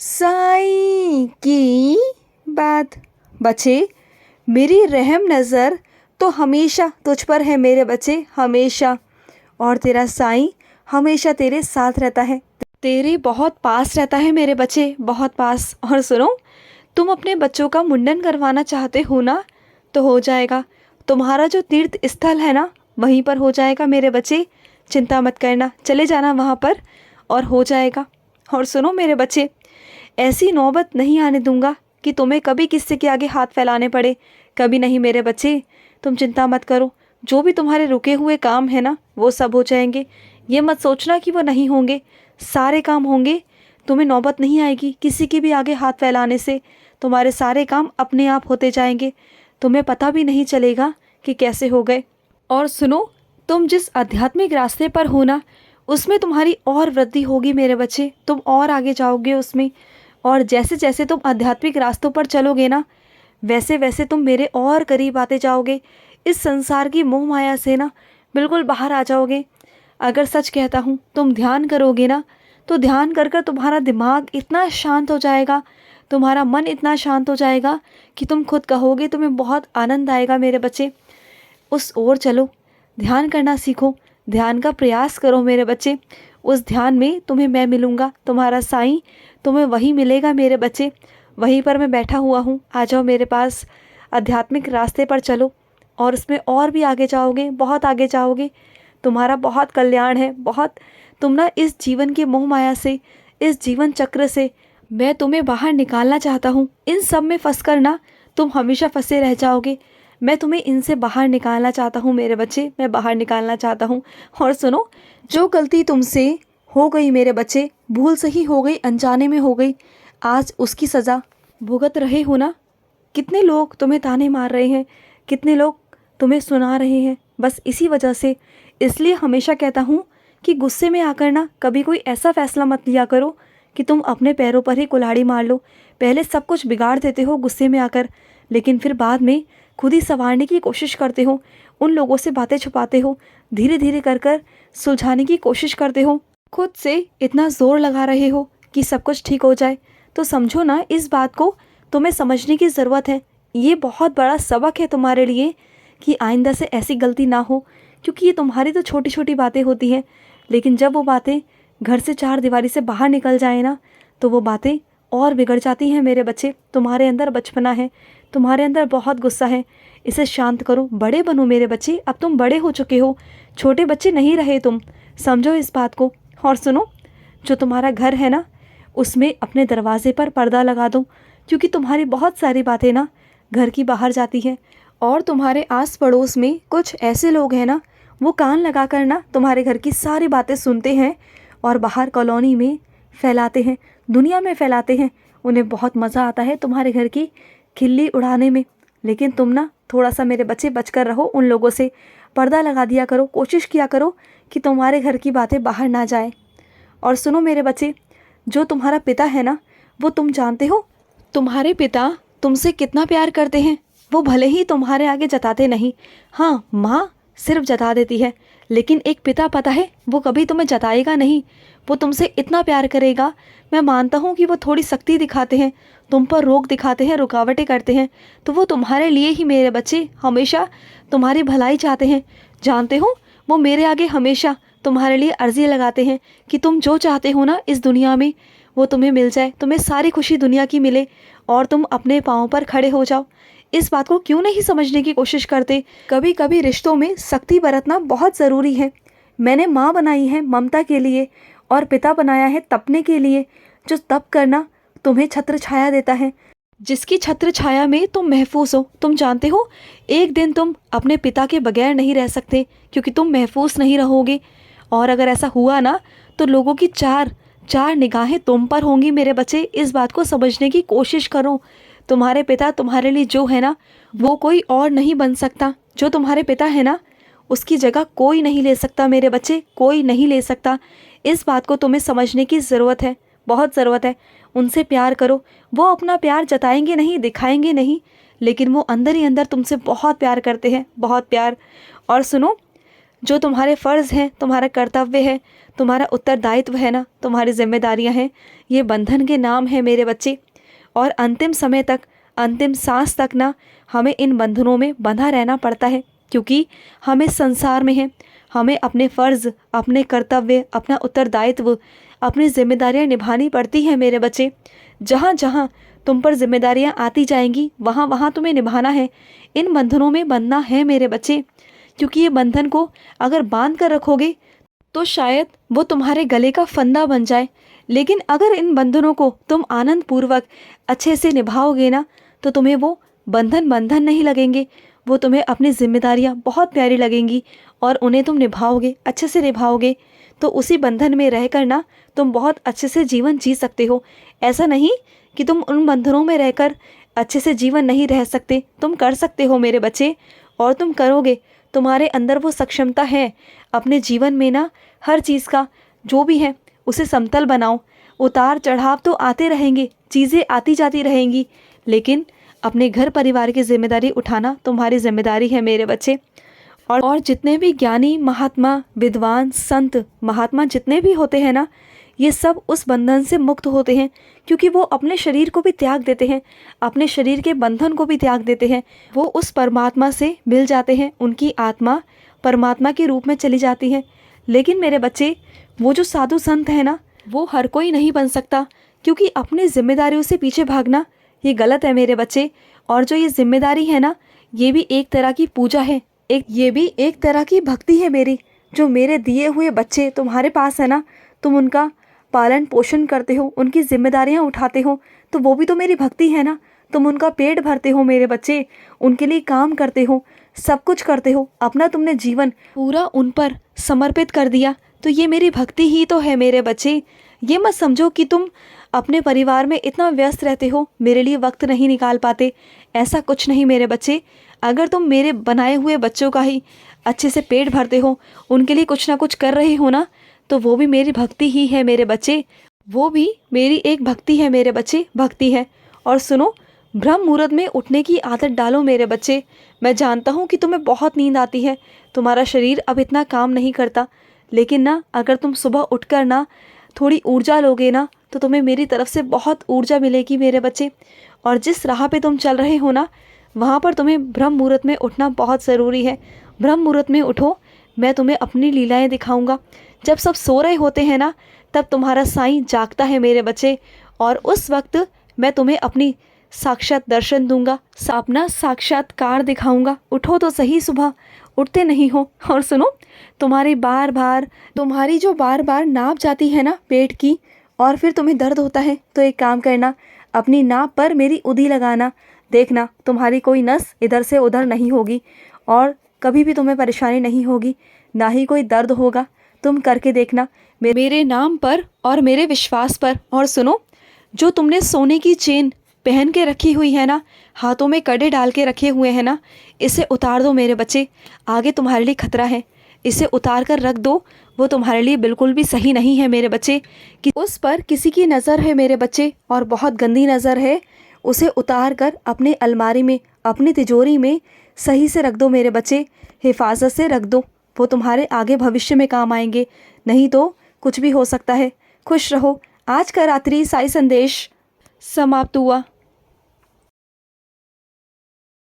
साईं की बात। बच्चे, मेरी रहम नज़र तो हमेशा तुझ पर है मेरे बच्चे, हमेशा। और तेरा साईं हमेशा तेरे साथ रहता है, तेरे बहुत पास रहता है मेरे बच्चे, बहुत पास। और सुनो, तुम अपने बच्चों का मुंडन करवाना चाहते हो ना, तो हो जाएगा। तुम्हारा जो तीर्थ स्थल है ना, वहीं पर हो जाएगा मेरे बच्चे। चिंता मत करना, चले जाना वहाँ पर और हो जाएगा। और सुनो मेरे बच्चे, ऐसी नौबत नहीं आने दूंगा कि तुम्हें कभी किसी के आगे हाथ फैलाने पड़े, कभी नहीं मेरे बच्चे। तुम चिंता मत करो, जो भी तुम्हारे रुके हुए काम है ना, वो सब हो जाएंगे। ये मत सोचना कि वो नहीं होंगे, सारे काम होंगे। तुम्हें नौबत नहीं आएगी किसी के भी आगे हाथ फैलाने से। तुम्हारे सारे काम अपने आप होते जाएंगे, तुम्हें पता भी नहीं चलेगा कि कैसे हो गए। और सुनो, तुम जिस आध्यात्मिक रास्ते पर हो ना, उसमें तुम्हारी और वृद्धि होगी मेरे बच्चे, तुम और आगे जाओगे उसमें। और जैसे जैसे तुम आध्यात्मिक रास्तों पर चलोगे ना, वैसे वैसे तुम मेरे और करीब आते जाओगे। इस संसार की मोह माया से ना बिल्कुल बाहर आ जाओगे। अगर सच कहता हूँ, तुम ध्यान करोगे ना, तो ध्यान कर कर तुम्हारा दिमाग इतना शांत हो जाएगा, तुम्हारा मन इतना शांत हो जाएगा कि तुम खुद कहोगे तुम्हें बहुत आनंद आएगा मेरे बच्चे। उस ओर चलो, ध्यान करना सीखो, ध्यान का प्रयास करो मेरे बच्चे। उस ध्यान में तुम्हें मैं मिलूँगा, तुम्हारा साईं तुम्हें वही मिलेगा मेरे बच्चे। वहीं पर मैं बैठा हुआ हूँ, आ जाओ मेरे पास। आध्यात्मिक रास्ते पर चलो और उसमें और भी आगे जाओगे, बहुत आगे जाओगे। तुम्हारा बहुत कल्याण है, बहुत। तुम ना इस जीवन की मोह माया से, इस जीवन चक्र से मैं तुम्हें बाहर निकालना चाहता हूँ। इन सब में फंस कर ना तुम हमेशा फंसे रह जाओगे। मैं तुम्हें इनसे बाहर निकालना चाहता हूँ मेरे बच्चे, मैं बाहर निकालना चाहता हूँ। और सुनो, जो गलती तुमसे हो गई मेरे बच्चे, भूल से ही हो गई, अनजाने में हो गई, आज उसकी सज़ा भुगत रहे हो ना। कितने लोग तुम्हें ताने मार रहे हैं, कितने लोग तुम्हें सुना रहे हैं, बस इसी वजह से। इसलिए हमेशा कहता हूँ कि गुस्से में आकर ना कभी कोई ऐसा फैसला मत लिया करो कि तुम अपने पैरों पर ही कुल्हाड़ी मार लो। पहले सब कुछ बिगाड़ देते हो गुस्से में आकर, लेकिन फिर बाद में खुद ही संवारने की कोशिश करते हो, उन लोगों से बातें छुपाते हो, धीरे धीरे कर कर सुलझाने की कोशिश करते हो। खुद से इतना ज़ोर लगा रहे हो कि सब कुछ ठीक हो जाए, तो समझो ना, इस बात को तुम्हें समझने की ज़रूरत है। ये बहुत बड़ा सबक है तुम्हारे लिए कि आइंदा से ऐसी गलती ना हो। क्योंकि ये तुम्हारी तो छोटी छोटी बातें होती हैं, लेकिन जब वो बातें घर से चार दीवारी से बाहर निकल जाए ना, तो वो बातें और बिगड़ जाती हैं मेरे बच्चे। तुम्हारे अंदर बचपना है, तुम्हारे अंदर बहुत गुस्सा है, इसे शांत करो, बड़े बनो मेरे बच्चे। अब तुम बड़े हो चुके हो, छोटे बच्चे नहीं रहे तुम, समझो इस बात को। और सुनो, जो तुम्हारा घर है ना, उसमें अपने दरवाजे पर पर्दा लगा दो, क्योंकि तुम्हारी बहुत सारी बातें ना घर की बाहर जाती हैं। और तुम्हारे आस पड़ोस में कुछ ऐसे लोग हैं ना, वो कान लगा कर ना तुम्हारे घर की सारी बातें सुनते हैं और बाहर कॉलोनी में फैलाते हैं, दुनिया में फैलाते हैं। उन्हें बहुत मज़ा आता है तुम्हारे घर की खिल्ली उड़ाने में। लेकिन तुम ना थोड़ा सा मेरे बच्चे बचकर रहो उन लोगों से, पर्दा लगा दिया करो, कोशिश किया करो कि तुम्हारे घर की बातें बाहर ना जाए। और सुनो मेरे बच्चे, जो तुम्हारा पिता है ना, वो तुम जानते हो, तुम्हारे पिता तुमसे कितना प्यार करते हैं। वो भले ही तुम्हारे आगे जताते नहीं, हाँ माँ सिर्फ जता देती है, लेकिन एक पिता पता है वो कभी तुम्हें जताएगा नहीं। वो तुमसे इतना प्यार करेगा। मैं मानता हूँ कि वो थोड़ी सख्ती दिखाते हैं, तुम पर रोक दिखाते हैं, रुकावटें करते हैं, तो वो तुम्हारे लिए ही मेरे बच्चे हमेशा तुम्हारी भलाई चाहते हैं। जानते हो, वो मेरे आगे हमेशा तुम्हारे लिए अर्जी लगाते हैं कि तुम जो चाहते हो ना इस दुनिया में, वो तुम्हें मिल जाए, तुम्हें सारी खुशी दुनिया की मिले और तुम अपने पाँव पर खड़े हो जाओ। इस बात को क्यों नहीं समझने की कोशिश करते? कभी कभी रिश्तों में सख्ती बरतना बहुत ज़रूरी है। मैंने माँ बनाई है ममता के लिए और पिता बनाया है तपने के लिए, जो तप करना तुम्हें छत्र छाया देता है, जिसकी छत्र छाया में तुम महफूज हो। तुम जानते हो, एक दिन तुम अपने पिता के बगैर नहीं रह सकते, क्योंकि तुम महफूज नहीं रहोगे। और अगर ऐसा हुआ ना, तो लोगों की चार चार निगाहें तुम पर होंगी मेरे बच्चे। इस बात को समझने की कोशिश करो। तुम्हारे पिता तुम्हारे लिए जो है ना, वो कोई और नहीं बन सकता। जो तुम्हारे पिता है ना, उसकी जगह कोई नहीं ले सकता मेरे बच्चे, कोई नहीं ले सकता। इस बात को तुम्हें समझने की ज़रूरत है, बहुत ज़रूरत है। उनसे प्यार करो। वो अपना प्यार जताएंगे नहीं, दिखाएंगे नहीं, लेकिन वो अंदर ही अंदर तुमसे बहुत प्यार करते हैं, बहुत प्यार। और सुनो, जो तुम्हारे फ़र्ज़ हैं, तुम्हारा कर्तव्य है, तुम्हारा उत्तरदायित्व है ना, तुम्हारी जिम्मेदारियां हैं, ये बंधन के नाम है मेरे बच्चे। और अंतिम समय तक, अंतिम सांस तक ना हमें इन बंधनों में बंधा रहना पड़ता है, क्योंकि हम इस संसार में हैं। हमें अपने फ़र्ज़, अपने कर्तव्य, अपना उत्तरदायित्व, अपनी जिम्मेदारियां निभानी पड़ती हैं मेरे बच्चे। जहाँ जहाँ तुम पर जिम्मेदारियां आती जाएंगी, वहाँ वहाँ तुम्हें निभाना है, इन बंधनों में बंधना है मेरे बच्चे। क्योंकि ये बंधन को अगर बांध कर रखोगे तो शायद वो तुम्हारे गले का फंदा बन जाए, लेकिन अगर इन बंधनों को तुम आनंद पूर्वक अच्छे से निभाओगे ना, तो तुम्हें वो बंधन बंधन नहीं लगेंगे, वो तुम्हें अपनी जिम्मेदारियां बहुत प्यारी लगेंगी और उन्हें तुम निभाओगे, अच्छे से निभाओगे, तो उसी बंधन में रहकर ना तुम बहुत अच्छे से जीवन जी सकते हो। ऐसा नहीं कि तुम उन बंधनों में रहकर अच्छे से जीवन नहीं रह सकते, तुम कर सकते हो मेरे बच्चे, और तुम करोगे। तुम्हारे अंदर वो सक्षमता है। अपने जीवन में ना हर चीज़ का जो भी है उसे समतल बनाओ। उतार चढ़ाव तो आते रहेंगे, चीज़ें आती जाती रहेंगी, लेकिन अपने घर परिवार की जिम्मेदारी उठाना तुम्हारी जिम्मेदारी है मेरे बच्चे। और जितने भी ज्ञानी, महात्मा, विद्वान, संत, महात्मा जितने भी होते हैं ना, ये सब उस बंधन से मुक्त होते हैं, क्योंकि वो अपने शरीर को भी त्याग देते हैं, अपने शरीर के बंधन को भी त्याग देते हैं। वो उस परमात्मा से मिल जाते हैं, उनकी आत्मा परमात्मा के रूप में चली जाती है। लेकिन मेरे बच्चे, वो जो साधु संत है ना, वो हर कोई नहीं बन सकता, क्योंकि अपनी जिम्मेदारियों से पीछे भागना ये गलत है मेरे बच्चे। और जो ये जिम्मेदारी है ना, ये भी एक तरह की पूजा है, ये भी एक तरह की भक्ति है मेरी। जो मेरे दिए हुए बच्चे तुम्हारे पास है ना, तुम उनका पालन पोषण करते हो, उनकी जिम्मेदारियां उठाते हो, तो वो भी तो मेरी भक्ति है ना। तुम उनका पेट भरते हो मेरे बच्चे, उनके लिए काम करते हो, सब कुछ करते हो, अपना तुमने जीवन पूरा उन पर समर्पित कर दिया, तो ये मेरी भक्ति ही तो है मेरे बच्चे। ये मत समझो कि तुम अपने परिवार में इतना व्यस्त रहते हो, मेरे लिए वक्त नहीं निकाल पाते। ऐसा कुछ नहीं मेरे बच्चे। अगर तुम मेरे बनाए हुए बच्चों का ही अच्छे से पेट भरते हो, उनके लिए कुछ ना कुछ कर रही हो ना, तो वो भी मेरी भक्ति ही है मेरे बच्चे। वो भी मेरी एक भक्ति है मेरे बच्चे, भक्ति है। और सुनो, ब्रह्म मुहूर्त में उठने की आदत डालो मेरे बच्चे। मैं जानता हूँ कि तुम्हें बहुत नींद आती है, तुम्हारा शरीर अब इतना काम नहीं करता, लेकिन ना अगर तुम सुबह उठकर ना थोड़ी ऊर्जा लोगे ना, तो तुम्हें मेरी तरफ से बहुत ऊर्जा मिलेगी मेरे बच्चे। और जिस राह पे तुम चल रहे हो ना, वहाँ पर तुम्हें ब्रह्म मुहूर्त में उठना बहुत ज़रूरी है। ब्रह्म मुहूर्त में उठो, मैं तुम्हें अपनी लीलाएं दिखाऊंगा। जब सब सो रहे होते हैं ना, तब तुम्हारा साईं जागता है मेरे बच्चे, और उस वक्त मैं तुम्हें अपनी साक्षात दर्शन दूंगा, अपना साक्षात्कार दिखाऊंगा। उठो तो सही, सुबह उठते नहीं हो। और सुनो, तुम्हारी जो बार बार नाप जाती है ना पेट की, और फिर तुम्हें दर्द होता है, तो एक काम करना, अपनी नाप पर मेरी उदी लगाना। देखना, तुम्हारी कोई नस इधर से उधर नहीं होगी, और कभी भी तुम्हें परेशानी नहीं होगी, ना ही कोई दर्द होगा। तुम करके देखना मेरे नाम पर और मेरे विश्वास पर। और सुनो, जो तुमने सोने की चेन पहन के रखी हुई है ना, हाथों में कड़े डाल के रखे हुए हैं ना, इसे उतार दो मेरे बच्चे। आगे तुम्हारे लिए खतरा है, इसे उतार कर रख दो। वो तुम्हारे लिए बिल्कुल भी सही नहीं है मेरे बच्चे, कि उस पर किसी की नज़र है मेरे बच्चे, और बहुत गंदी नज़र है। उसे उतार कर अपने अलमारी में, अपनी तिजोरी में सही से रख दो मेरे बच्चे, हिफाजत से रख दो। वो तुम्हारे आगे भविष्य में काम आएंगे, नहीं तो कुछ भी हो सकता है। खुश रहो। आज का रात्रि साई संदेश समाप्त हुआ।